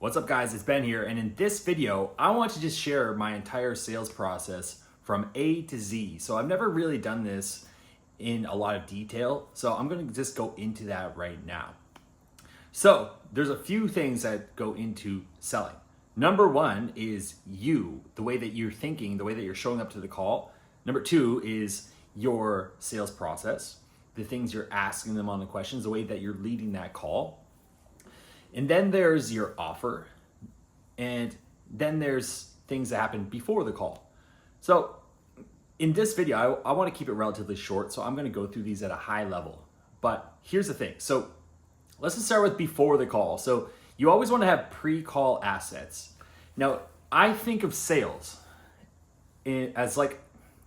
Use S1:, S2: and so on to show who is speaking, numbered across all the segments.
S1: What's up guys, it's Ben here, and in this video, I want to just share my entire sales process from A to Z. So I've never really done this in a lot of detail, so I'm gonna just go into that right now. So there's a few things that go into selling. Number one is you, the way that you're thinking, the way that you're showing up to the call. Number two is your sales process, the things you're asking them on the questions, the way that you're leading that call. And then there's your offer, and then there's things that happen before the call. So in this video, I want to keep it relatively short, so I'm going to go through these at a high level. But here's the thing. So let's just start with before the call. So you always want to have pre-call assets. Now, I think of sales as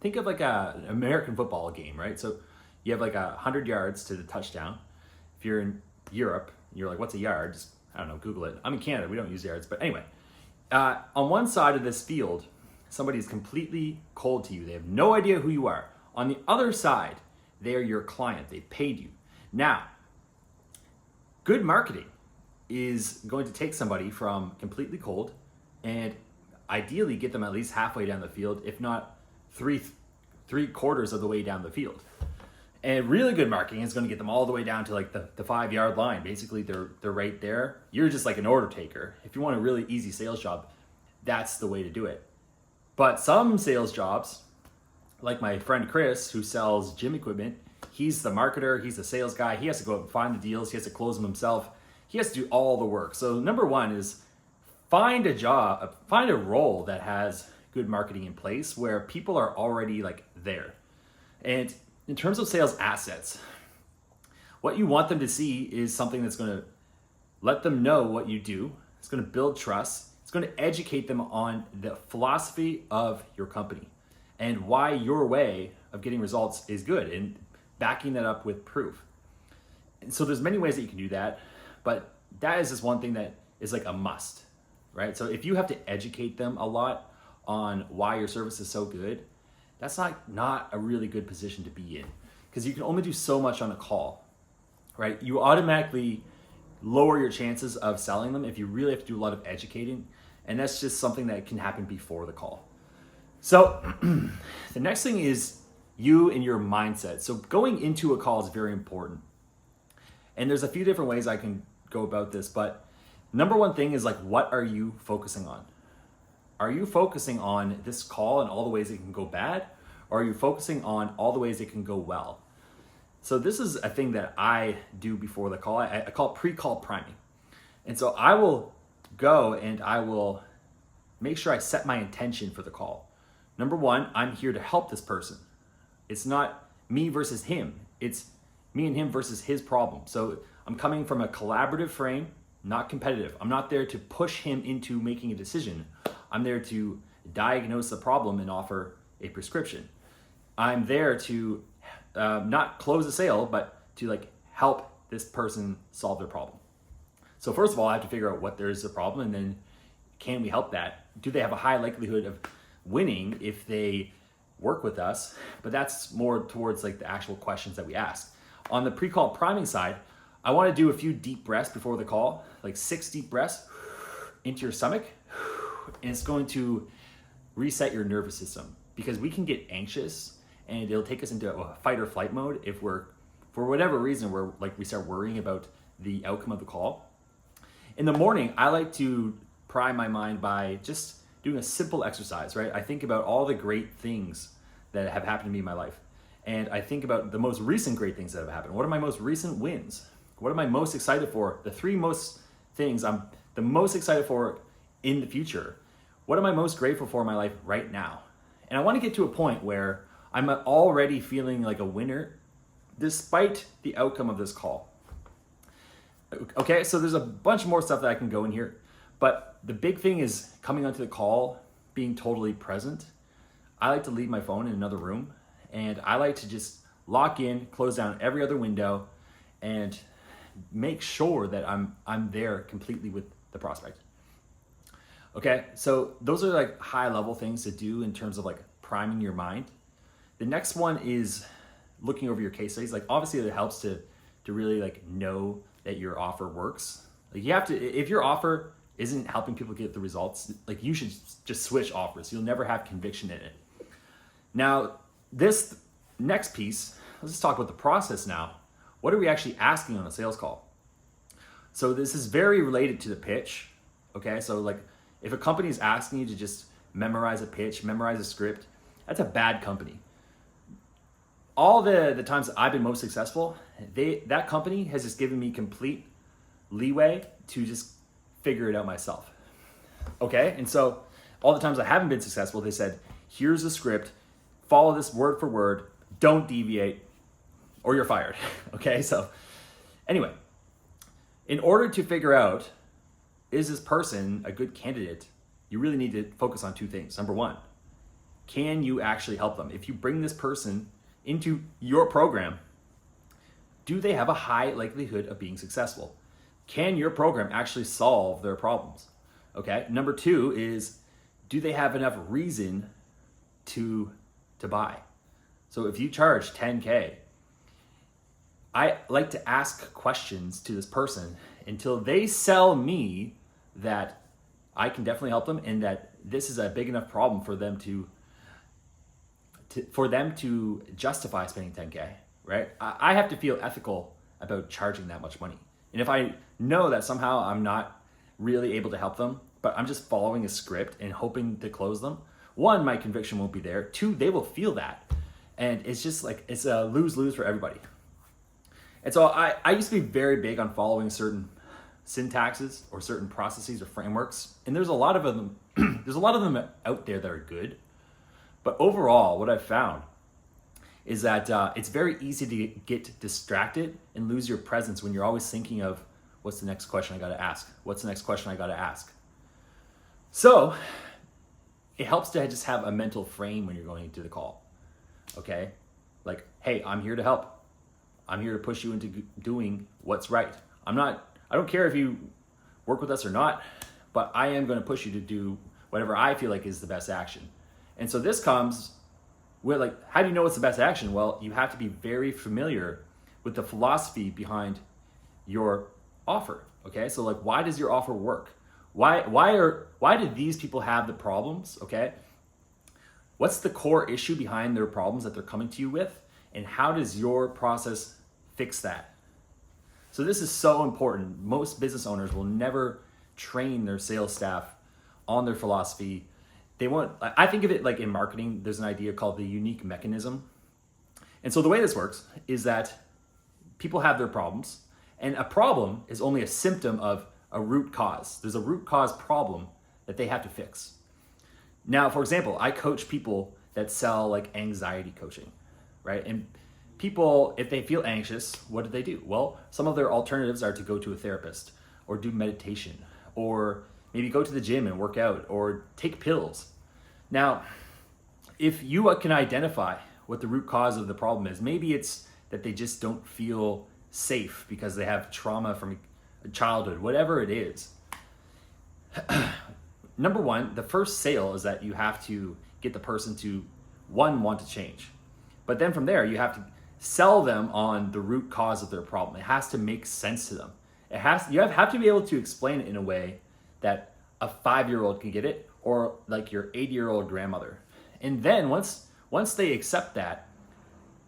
S1: think of an American football game, right? So you have 100 yards to the touchdown. If you're in Europe, you're like, what's a yard? Just, I don't know, Google it. I'm in Canada, we don't use yards. But anyway, on one side of this field, somebody is completely cold to you. They have no idea who you are. On the other side, they are your client. They paid you. Now, good marketing is going to take somebody from completely cold and ideally get them at least halfway down the field, if not three quarters of the way down the field. And really good marketing is going to get them all the way down to the 5-yard line. Basically, they're right there. You're just like an order taker. If you want a really easy sales job, that's the way to do it. But some sales jobs, like my friend Chris, who sells gym equipment, he's the marketer, he's the sales guy. He has to go out and find the deals. He has to close them himself. He has to do all the work. So number one is find a role that has good marketing in place where people are already there. And in terms of sales assets, what you want them to see is something that's going to let them know what you do. It's going to build trust. It's going to educate them on the philosophy of your company and why your way of getting results is good, and backing that up with proof. And so there's many ways that you can do that, but that is just one thing that is like a must, right? So if you have to educate them a lot on why your service is so good, that's not a really good position to be in, because you can only do so much on a call, right? You automatically lower your chances of selling them if you really have to do a lot of educating, and that's just something that can happen before the call. So the next thing is you and your mindset. So going into a call is very important, and there's a few different ways I can go about this, but number one thing is what are you focusing on? Are you focusing on this call and all the ways it can go bad? Or are you focusing on all the ways it can go well? So this is a thing that I do before the call. I call pre-call priming. And so I will go and I will make sure I set my intention for the call. Number one, I'm here to help this person. It's not me versus him. It's me and him versus his problem. So I'm coming from a collaborative frame, not competitive. I'm not there to push him into making a decision. I'm there to diagnose the problem and offer a prescription. I'm there to not close a sale, but to help this person solve their problem. So first of all, I have to figure out what there is a problem, and then can we help that? Do they have a high likelihood of winning if they work with us? But that's more towards the actual questions that we ask. On the pre-call priming side, I want to do a few deep breaths before the call, 6 deep breaths into your stomach. And it's going to reset your nervous system, because we can get anxious and it'll take us into a fight or flight mode if we're, for whatever reason, we start worrying about the outcome of the call. In the morning, I like to prime my mind by just doing a simple exercise, right? I think about all the great things that have happened to me in my life. And I think about the most recent great things that have happened. What are my most recent wins? What am I most excited for? The 3 most things I'm the most excited for in the future. What am I most grateful for in my life right now? And I want to get to a point where I'm already feeling like a winner despite the outcome of this call. Okay, so there's a bunch more stuff that I can go in here, but the big thing is coming onto the call, being totally present. I like to leave my phone in another room, and I like to just lock in, close down every other window, and make sure that I'm there completely with the prospect. Okay, so those are high level things to do in terms of priming your mind. The next one is looking over your case studies. Obviously it helps to really know that your offer works. You have to, if your offer isn't helping people get the results, like you should just switch offers. You'll never have conviction in it. Now, this next piece, let's just talk about the process now. What are we actually asking on a sales call? So this is very related to the pitch, okay? So like if a company is asking you to just memorize a pitch, memorize a script, that's a bad company. All the times that I've been most successful, that company has just given me complete leeway to just figure it out myself, okay? And so all the times I haven't been successful, they said, here's the script, follow this word for word, don't deviate, or you're fired, okay? So anyway, in order to figure out, is this person a good candidate, you really need to focus on two things. Number one, can you actually help them? If you bring this person into your program, do they have a high likelihood of being successful? Can your program actually solve their problems? Okay. Number two is, do they have enough reason to buy? So if you charge 10K, I like to ask questions to this person until they sell me that I can definitely help them and that this is a big enough problem for them to justify spending 10K, right? I have to feel ethical about charging that much money. And if I know that somehow I'm not really able to help them, but I'm just following a script and hoping to close them, one, my conviction won't be there. Two, they will feel that. And it's just like, it's a lose-lose for everybody. And so I used to be very big on following certain syntaxes or certain processes or frameworks. And there's a lot of them, there's a lot of them out there that are good. But overall, what I've found is that it's very easy to get distracted and lose your presence when you're always thinking of, what's the next question I gotta ask? What's the next question I gotta ask? So it helps to just have a mental frame when you're going into the call, okay? Like, hey, I'm here to help. I'm here to push you into doing what's right. I don't care if you work with us or not, but I am gonna push you to do whatever I feel like is the best action. And so this comes with like, how do you know what's the best action? Well, you have to be very familiar with the philosophy behind your offer, okay? So like, why does your offer work? Why do these people have the problems, okay? What's the core issue behind their problems that they're coming to you with? And how does your process fix that? So this is so important. Most business owners will never train their sales staff on their philosophy. I think of it like in marketing, there's an idea called the unique mechanism. And so the way this works is that people have their problems, and a problem is only a symptom of a root cause. There's a root cause problem that they have to fix. Now, for example, I coach people that sell like anxiety coaching, right? And people, if they feel anxious, what do? Well, some of their alternatives are to go to a therapist or do meditation or maybe go to the gym and work out or take pills. Now, if you can identify what the root cause of the problem is, maybe it's that they just don't feel safe because they have trauma from childhood, whatever it is. Number one, the first sale is that you have to get the person to, one, want to change. But then from there, you have to sell them on the root cause of their problem. It has to make sense to them. You have to be able to explain it in a way that a 5-year-old can get it, or like your 80-year-old grandmother. And then once they accept that,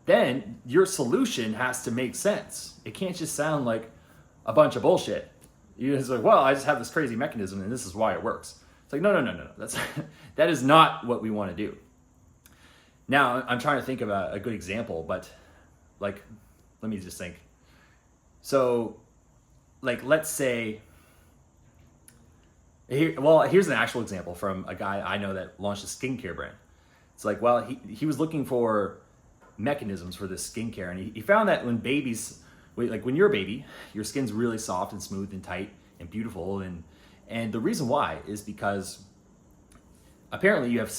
S1: then your solution has to make sense. It can't just sound like a bunch of bullshit. You're just like, well, I just have this crazy mechanism and this is why it works. It's like, no. That is not what we want to do. Now, I'm trying to think of a good example, but like, let me just think. So, like, let's say, here's an actual example from a guy I know that launched a skincare brand. It's like, well, he was looking for mechanisms for this skincare, and he found that when you're a baby, your skin's really soft and smooth and tight and beautiful, and the reason why is because apparently you have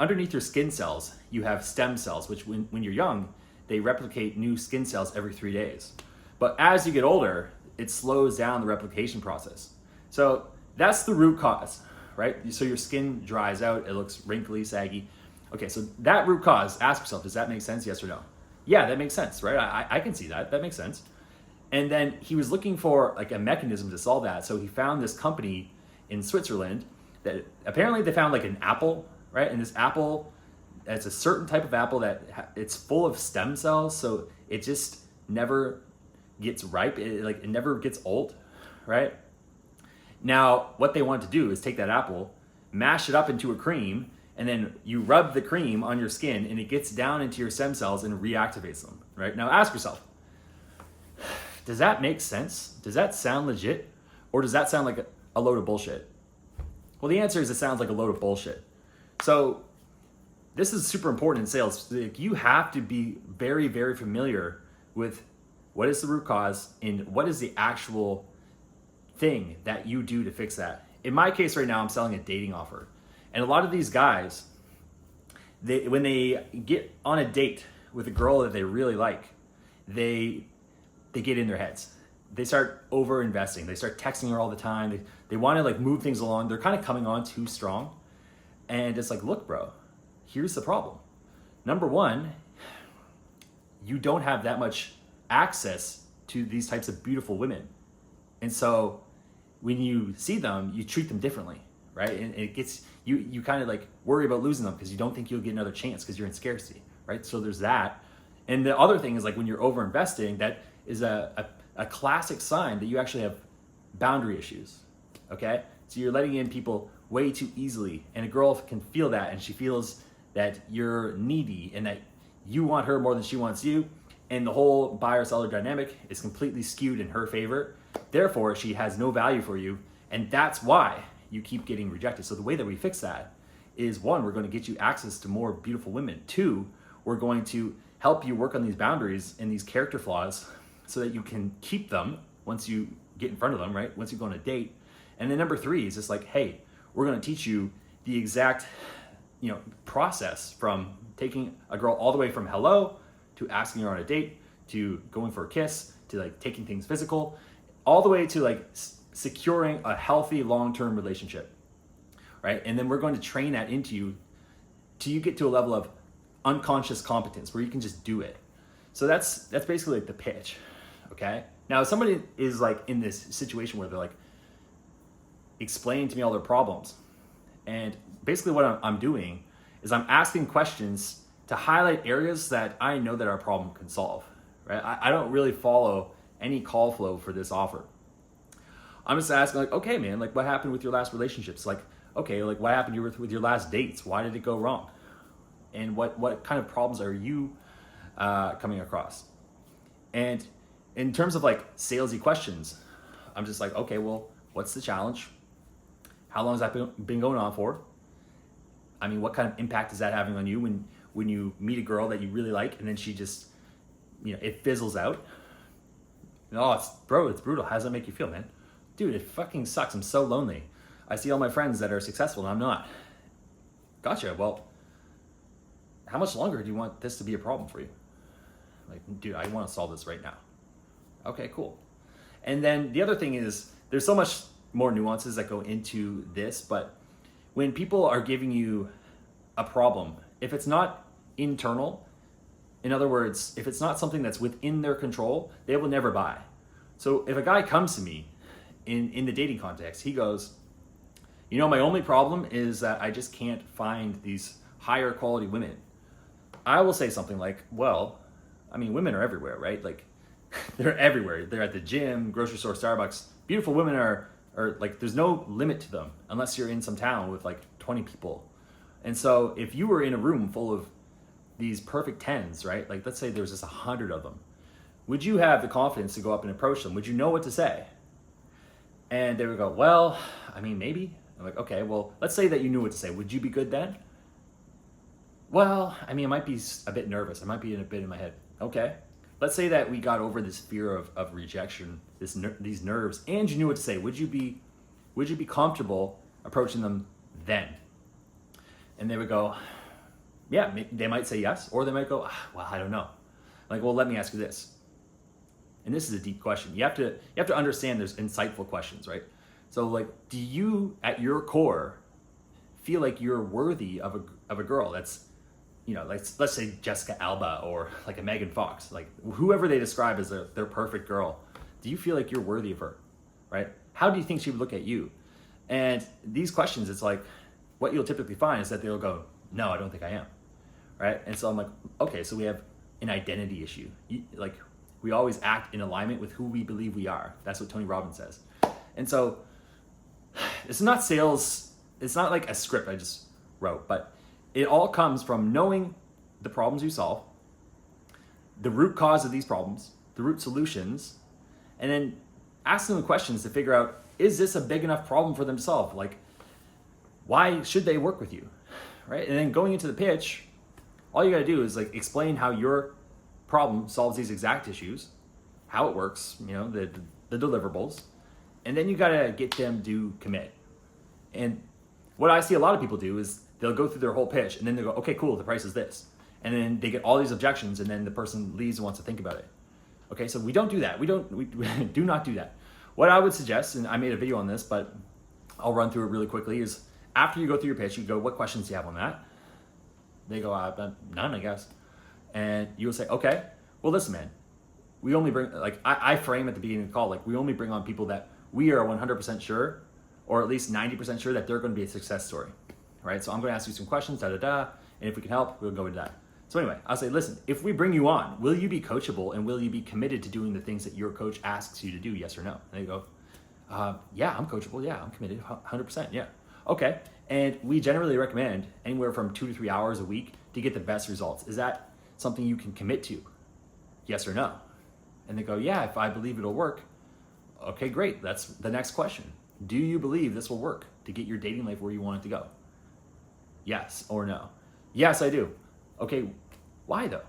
S1: underneath your skin cells, you have stem cells, which when you're young, they replicate new skin cells every 3 days. But as you get older, it slows down the replication process. So that's the root cause, right? So your skin dries out, it looks wrinkly, saggy. Okay, so that root cause, ask yourself, does that make sense, yes or no? Yeah, that makes sense, right? I can see that, that makes sense. And then he was looking for like a mechanism to solve that. So he found this company, in Switzerland that apparently they found like an apple, right? And this apple, it's a certain type of apple that it's full of stem cells, so it just never gets ripe. It never gets old, right? Now, what they want to do is take that apple, mash it up into a cream, and then you rub the cream on your skin and it gets down into your stem cells and reactivates them, right? Now ask yourself, does that make sense? Does that sound legit? Or does that sound like a load of bullshit? Well, the answer is it sounds like a load of bullshit. So this is super important in sales. Like, you have to be very, very familiar with what is the root cause and what is the actual thing that you do to fix that. In my case right now, I'm selling a dating offer. And a lot of these guys, when they get on a date with a girl that they really like, they get in their heads. They start over investing. They start texting her all the time. They want to like move things along. They're kind of coming on too strong. And it's like, look, bro, here's the problem. Number one, you don't have that much access to these types of beautiful women. And so when you see them, you treat them differently, right? And it gets, you kind of like worry about losing them because you don't think you'll get another chance because you're in scarcity, right? So there's that. And the other thing is like when you're over investing, that is a classic sign that you actually have boundary issues, okay? So you're letting in people way too easily, and a girl can feel that, and she feels that you're needy and that you want her more than she wants you, and the whole buyer-seller dynamic is completely skewed in her favor. Therefore, she has no value for you, and that's why you keep getting rejected. So the way that we fix that is, one, we're going to get you access to more beautiful women. Two, we're going to help you work on these boundaries and these character flaws so that you can keep them once you get in front of them, right? Once you go on a date. And then number three is just like, hey, we're going to teach you the exact, process from taking a girl all the way from hello to asking her on a date to going for a kiss to like taking things physical, all the way to like securing a healthy long-term relationship, right? And then we're going to train that into you till you get to a level of unconscious competence where you can just do it. So that's basically like the pitch, okay? Now, if somebody is like in this situation where they're like explaining to me all their problems, and basically what I'm doing is I'm asking questions to highlight areas that I know that our problem can solve, right? I don't really follow any call flow for this offer. I'm just asking like, okay, man, like what happened with your last relationships? Like, okay, like what happened with your last dates? Why did it go wrong? And what kind of problems are you coming across? And in terms of like salesy questions, I'm just like, okay, well, what's the challenge? How long has that been going on for? I mean, what kind of impact is that having on you when you meet a girl that you really like and then she just, it fizzles out? Oh, it's brutal. How does that make you feel, man? Dude, it fucking sucks. I'm so lonely. I see all my friends that are successful and I'm not. Gotcha. Well, how much longer do you want this to be a problem for you? Like, dude, I want to solve this right now. Okay, cool. And then the other thing is there's so much more nuances that go into this, but when people are giving you a problem, if it's not internal, in other words, if it's not something that's within their control, they will never buy. So if a guy comes to me in the dating context, he goes, my only problem is that I just can't find these higher quality women. I will say something like, well, I mean, women are everywhere, right? Like, they're everywhere. They're at the gym, grocery store, Starbucks. Beautiful women are like, there's no limit to them unless you're in some town with like 20 people. And so if you were in a room full of these perfect 10s, right? Like, let's say there's just 100 of them. Would you have the confidence to go up and approach them? Would you know what to say? And they would go, well, I mean, maybe. I'm like, okay, well, let's say that you knew what to say. Would you be good then? Well, I mean, I might be a bit nervous. I might be a bit in my head. Okay. Let's say that we got over this fear of rejection, these nerves, and you knew what to say. Would you be comfortable approaching them then? And they would go, yeah, they might say yes, or they might go, well, I don't know. Like, well, let me ask you this. And this is a deep question. You have to understand there's insightful questions, right? So like, do you at your core feel like you're worthy of a girl that's, like, let's say Jessica Alba or like a Megan Fox, like whoever they describe as their perfect girl? Do you feel like you're worthy of her, right? How do you think she would look at you? And these questions, it's like, what you'll typically find is that they'll go, no, I don't think I am, right? And so I'm like, okay, so we have an identity issue. Like, we always act in alignment with who we believe we are. That's what Tony Robbins says. And so it's not sales, it's not like a script I just wrote, but it all comes from knowing the problems you solve, the root cause of these problems, the root solutions, and then asking them questions to figure out, is this a big enough problem for them to solve? Like, why should they work with you, right? And then going into the pitch, all you gotta do is like explain how your problem solves these exact issues, how it works, the deliverables, and then you gotta get them to commit. And what I see a lot of people do is they'll go through their whole pitch and then they go, okay, cool, the price is this. And then they get all these objections and then the person leaves and wants to think about it. Okay, so we don't do that. We do not do that. What I would suggest, and I made a video on this, but I'll run through it really quickly, is after you go through your pitch, you go, what questions do you have on that? They go, none, I guess. And you will say, okay, well, listen, man, we only bring, like I frame at the beginning of the call, like we only bring on people that we are 100% sure, or at least 90% sure that they're going to be a success story, right? So I'm going to ask you some questions, and if we can help, we'll go into that. So anyway, I'll say, listen, if we bring you on, will you be coachable and will you be committed to doing the things that your coach asks you to do, yes or no? And they go, yeah, I'm coachable. Yeah, I'm committed, 100%, yeah. Okay, and we generally recommend anywhere from 2 to 3 hours a week to get the best results. Is that something you can commit to? Yes or no? And they go, yeah, if I believe it'll work. Okay, great, that's the next question. Do you believe this will work to get your dating life where you want it to go? Yes or no? Yes, I do. Okay, why though?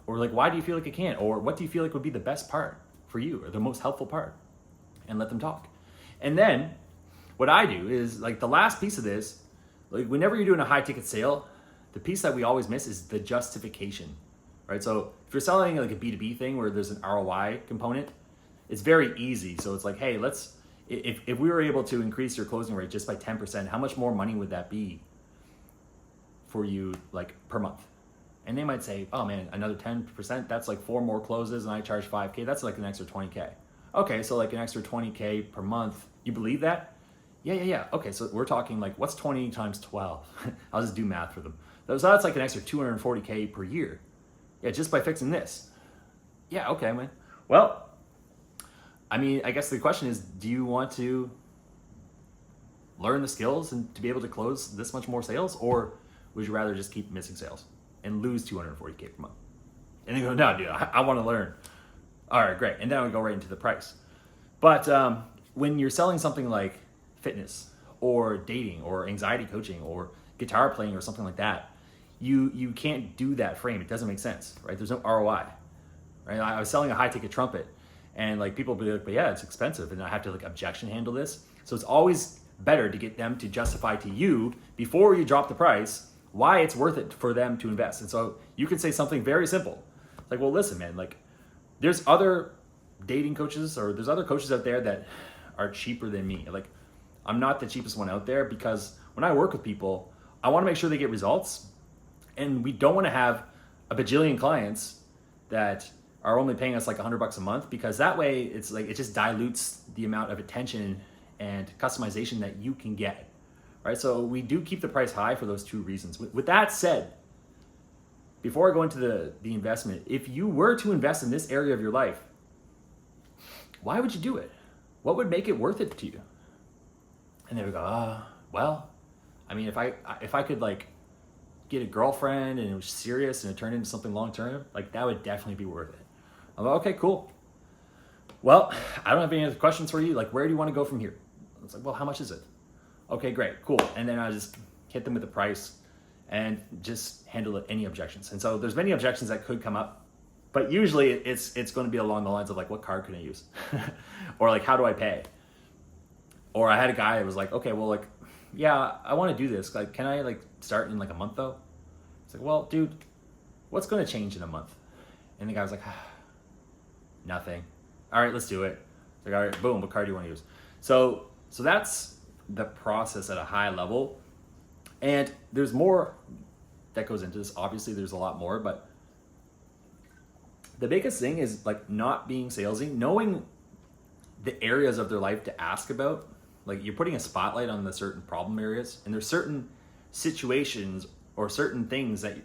S1: Or like, why do you feel like it can't? Or what do you feel like would be the best part for you or the most helpful part? And let them talk. And then what I do is like the last piece of this, like whenever you're doing a high ticket sale, the piece that we always miss is the justification, right? So if you're selling like a B2B thing where there's an ROI component, it's very easy. So it's like, hey, if we were able to increase your closing rate just by 10%, how much more money would that be for you like per month? And they might say, oh man, another 10%, that's like 4 more closes and I charge 5K, that's like an extra 20K. Okay, so like an extra 20K per month, you believe that? Yeah. Okay, so we're talking like, what's 20 times 12? I'll just do math for them. So that's like an extra 240K per year. Yeah, just by fixing this. Yeah, okay, man. Well, I mean, I guess the question is, do you want to learn the skills and to be able to close this much more sales? Or would you rather just keep missing sales and lose 240K per month? And they go, no, dude, I want to learn. All right, great. And then we go right into the price. But when you're selling something like fitness or dating or anxiety coaching or guitar playing or something like that, you can't do that frame. It doesn't make sense, right? There's no ROI, right? I was selling a high ticket trumpet and like people will be like, but yeah, it's expensive and I have to like objection handle this. So it's always better to get them to justify to you before you drop the price why it's worth it for them to invest. And so you can say something very simple. Like, well, listen, man, like there's other dating coaches or there's other coaches out there that are cheaper than me. Like I'm not the cheapest one out there because when I work with people, I want to make sure they get results. And we don't want to have a bajillion clients that are only paying us like $100 a month, because that way it's like, it just dilutes the amount of attention and customization that you can get. Right, so we do keep the price high for those 2 reasons. With that said, before I go into the investment, if you were to invest in this area of your life, why would you do it? What would make it worth it to you? And they would go, well, I mean, if I could like get a girlfriend and it was serious and it turned into something long term, like that would definitely be worth it. I'm like, okay, cool. Well, I don't have any other questions for you. Like, where do you want to go from here? I was like, well, how much is it? Okay, great, cool. And then I just hit them with the price and just handle any objections. And so there's many objections that could come up, but usually it's going to be along the lines of like, what card can I use? Or like, how do I pay? Or I had a guy that was like, okay, well, like, yeah, I want to do this. Like, can I like start in like a month though? It's like, well, dude, what's going to change in a month? And the guy was like, nothing. All right, let's do it. It's like, all right, boom, what card do you want to use? So that's the process at a high level. And there's more that goes into this. Obviously, there's a lot more, but the biggest thing is like not being salesy, knowing the areas of their life to ask about like you're putting a spotlight on the certain problem areas, and there's certain situations or certain things that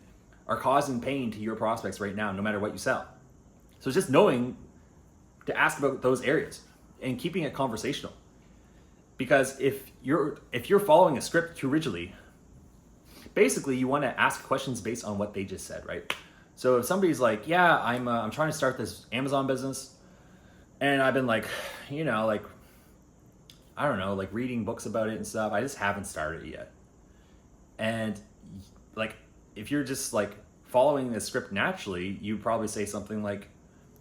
S1: are causing pain to your prospects right now, no matter what you sell. So just knowing to ask about those areas and keeping it conversational. Because if you're following a script too rigidly, basically you want to ask questions based on what they just said, right? So if somebody's like, yeah, I'm trying to start this Amazon business, and I've been like, like, I don't know, like reading books about it and stuff, I just haven't started it yet. And like, if you're just like following the script naturally, you probably say something like,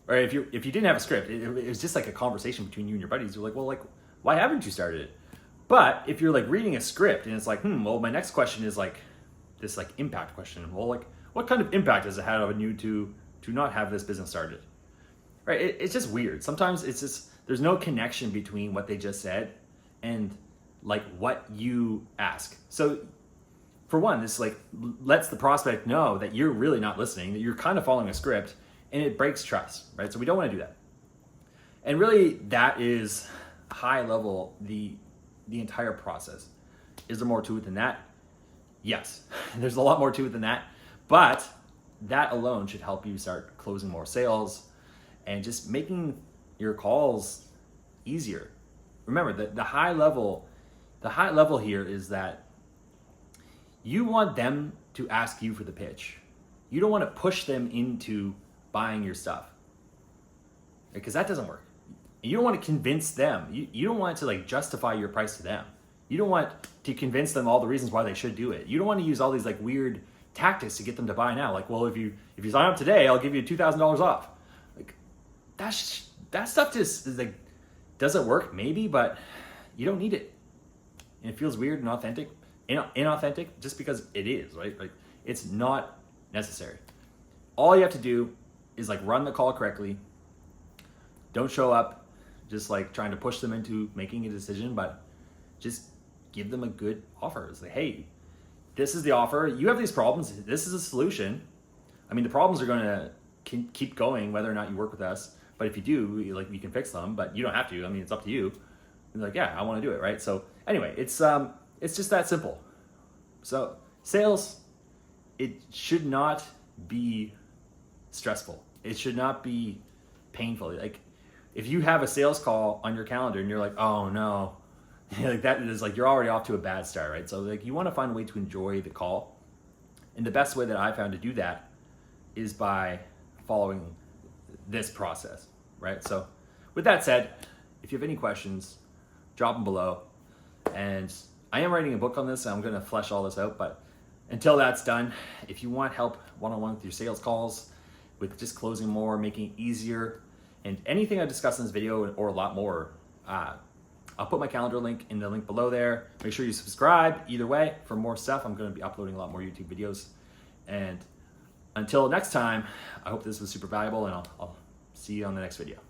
S1: or if you didn't have a script, it was just like a conversation between you and your buddies. You're like, well, like, why haven't you started it? But if you're like reading a script and it's like, well, my next question is like this like impact question. Well, like, what kind of impact has it had on you to not have this business started? Right? It's just weird. Sometimes it's just, there's no connection between what they just said and like what you ask. So for one, this like lets the prospect know that you're really not listening, that you're kind of following a script, and it breaks trust, right? So we don't want to do that. And really that is high level, the entire process. Is there more to it than that? Yes, there's a lot more to it than that, but that alone should help you start closing more sales and just making your calls easier. Remember that the high level here is that you want them to ask you for the pitch. You don't want to push them into buying your stuff, because that doesn't work. You don't want to convince them. You don't want to like justify your price to them. You don't want to convince them all the reasons why they should do it. You don't want to use all these like weird tactics to get them to buy now. Like, well, if you sign up today, I'll give you $2,000 off. Like that stuff just is like doesn't work maybe, but you don't need it. And it feels weird and inauthentic just because it is, right? Like it's not necessary. All you have to do is like run the call correctly. Don't show up just like trying to push them into making a decision, but just give them a good offer. It's like, hey, this is the offer. You have these problems. This is a solution. I mean, the problems are going to keep going whether or not you work with us. But if you do, like, we can fix them. But you don't have to. I mean, it's up to you. And like, yeah, I want to do it, right? So anyway, it's just that simple. So sales, it should not be stressful. It should not be painful. Like, if you have a sales call on your calendar and you're like, oh no, like that is like you're already off to a bad start, right? So like you want to find a way to enjoy the call. And the best way that I found to do that is by following this process, right? So with that said, if you have any questions, drop them below. And I am writing a book on this, and I'm going to flesh all this out. But until that's done, if you want help one-on-one with your sales calls, with just closing more, making it easier, and anything I discussed in this video or a lot more, I'll put my calendar link in the link below there. Make sure you subscribe either way for more stuff. I'm going to be uploading a lot more YouTube videos. And until next time, I hope this was super valuable, and I'll see you on the next video.